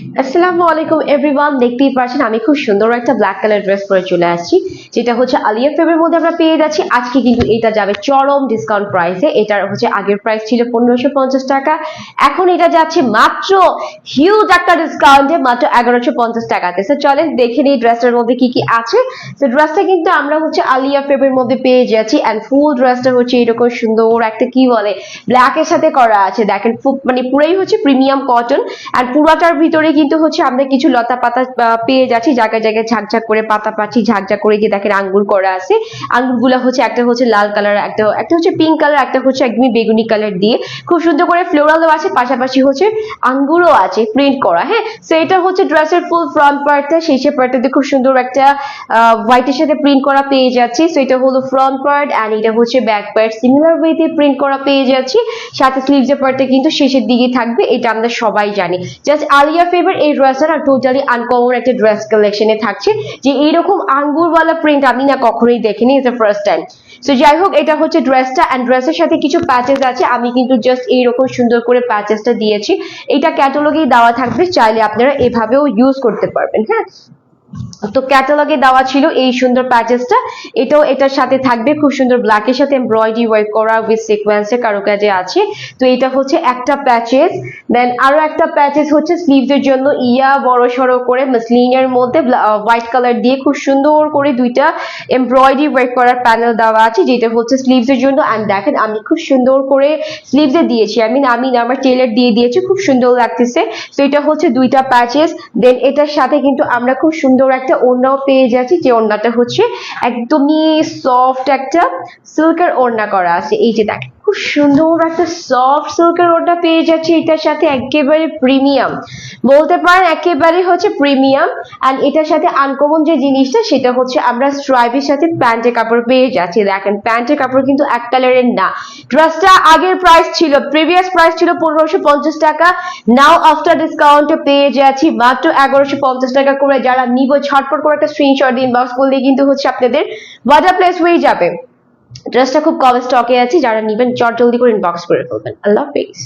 আসসালামু আলাইকুম এভরিওয়ান, দেখতেই পাচ্ছেন আমি খুব সুন্দর একটা ব্ল্যাক কালার ড্রেস পরে চলে আসছি, যেটা হচ্ছে আলিয়া ফেবের মধ্যে আমরা পেয়ে যাচ্ছি। আজকে কিন্তু এটা যাবে চরম ডিসকাউন্ট প্রাইসে। এটার হচ্ছে আগের প্রাইস ছিল 1550 টাকা, এখন এটা যাচ্ছে মাত্র হিউজ একটা ডিসকাউন্টে মাত্র 1150 টাকাতে। সো চলেন দেখে নিই ড্রেসটার মধ্যে কি কি আছে। তো ড্রেসটা কিন্তু আমরা হচ্ছে আলিয়া ফেবের মধ্যে পেয়ে যাচ্ছি, এন্ড ফুল ড্রেসটা হচ্ছে এরকম সুন্দর একটা কি বলে ব্ল্যাক এর সাথে করা আছে। দেখেন মানে পুরাই হচ্ছে প্রিমিয়াম কটন, আর পুরাটার ভিতরে কিন্তু হচ্ছে আমরা কিছু লতা পাতা পেয়ে যাচ্ছি, জায়গায় জায়গায় ঝাঁকঝাক করে পাতা পাচ্ছি, ঝাঁকঝাক করে যে দেখেন আঙ্গুর করা আছে। আঙ্গুরগুলো হচ্ছে একটা হচ্ছে লাল কালার, একটা হচ্ছে পিঙ্ক কালার, একটা হচ্ছে একদমই বেগুনি কালার দিয়ে খুব সুন্দর করে ফ্লোরালও আছে, পাশাপাশি হচ্ছে আঙ্গুরও আছে প্রিন্ট করা। হ্যাঁ, সো এটা হচ্ছে ড্রেসের ফুল ফ্রন্ট পার্টটা, শেষের পার্টটাতে খুব সুন্দর একটা হোয়াইটের সাথে প্রিন্ট করা পেয়ে যাচ্ছি। সো এটা হলো ফ্রন্ট পার্ট, এন্ড এটা হচ্ছে ব্যাক পার্ট, সিমিলার ওয়েতে প্রিন্ট করা পেয়ে যাচ্ছি। সাথে স্লিভসের পার্টটা কিন্তু শেষের দিকে থাকবে, এটা আমরা সবাই জানি। জাস্ট আলিয়া ফেভার এই ড্রেসটা টোটালি আনকমন একটা ড্রেস কালেকশনে থাকছে, যে এইরকম আঙ্গুরওয়ালা প্রিন্ট আমি না কখনোই দেখিনি, it's the first time. So যাই হোক, এটা হচ্ছে ড্রেসটা, এন্ড ড্রেসের সাথে কিছু প্যাচেস আছে, আমি কিন্তু জাস্ট এইরকম সুন্দর করে প্যাচেসটা দিয়েছি। এটা ক্যাটালগেই দেওয়া থাকবে, চাইলে আপনারা এভাবেও ইউজ করতে পারবেন। হ্যাঁ, তো ক্যাটালগে দেওয়া ছিল এই সুন্দর প্যাচেসটা, এটাও এটার সাথে থাকবে খুব সুন্দর ব্ল্যাকের সাথে এমব্রয়ডারি ওয়ার্ক করা উইথ সিকোয়েন্সের কারুকাজে আছে। তো এটা হচ্ছে একটা প্যাচেস, দেন আরো একটা প্যাচেস হচ্ছে স্লিভস এর জন্য বড় সড়ো করে মসলিনের মধ্যে হোয়াইট কালার দিয়ে খুব সুন্দর করে দুইটা এমব্রয়ডারি ওয়ার্ক করার প্যানেল দেওয়া আছে, যেটা হচ্ছে স্লিভস এর জন্য। এন্ড দেখেন আমি খুব সুন্দর করে স্লিভস এ দিয়েছি, আমি আমার টেলার দিয়ে দিয়েছি, খুব সুন্দর লাগতেছে। তো এটা হচ্ছে দুইটা প্যাচেস, দেন এটার সাথে কিন্তু আমরা খুব সুন্দর একটা ওড়নাও পেয়ে যাচ্ছি, যে ওড়নাটা হচ্ছে একদমই সফট একটা সিল্কের ওড়না করা আছে। এই যে দেখেন খুব সুন্দর একটা সফট সিল্কের ওড়না পেয়ে যাচ্ছি এটার সাথে, একেবারে প্রিমিয়াম বলতে পারেন, একেবারে হচ্ছে প্রিমিয়াম। এন্ড এটার সাথে আনকমন যে জিনিসটা সেটা হচ্ছে আমরা স্ট্রাইপের সাথে প্যান্টের কাপড় পেয়ে যাচ্ছি। দেখেন প্যান্টের কাপড় কিন্তু এক কালারের না। ড্রেসটা আগের প্রাইস ছিল, প্রিভিয়াস প্রাইস ছিল 1550 টাকা, নাও আফটার ডিসকাউন্টে পেয়ে যাচ্ছি মাত্র 1150 টাকা করে। যারা নিব ঝটপট করে একটা স্ক্রিনশট দিয়ে ইনবক্স করলে কিন্তু হচ্ছে আপনাদের অর্ডার প্লেস হয়ে যাবে। ড্রেসটা খুব কম স্টকে আছে, যারা নিবেন চট জলদি করে ইনবক্স করে ফেলবেন। আল্লাহ হাফেজ।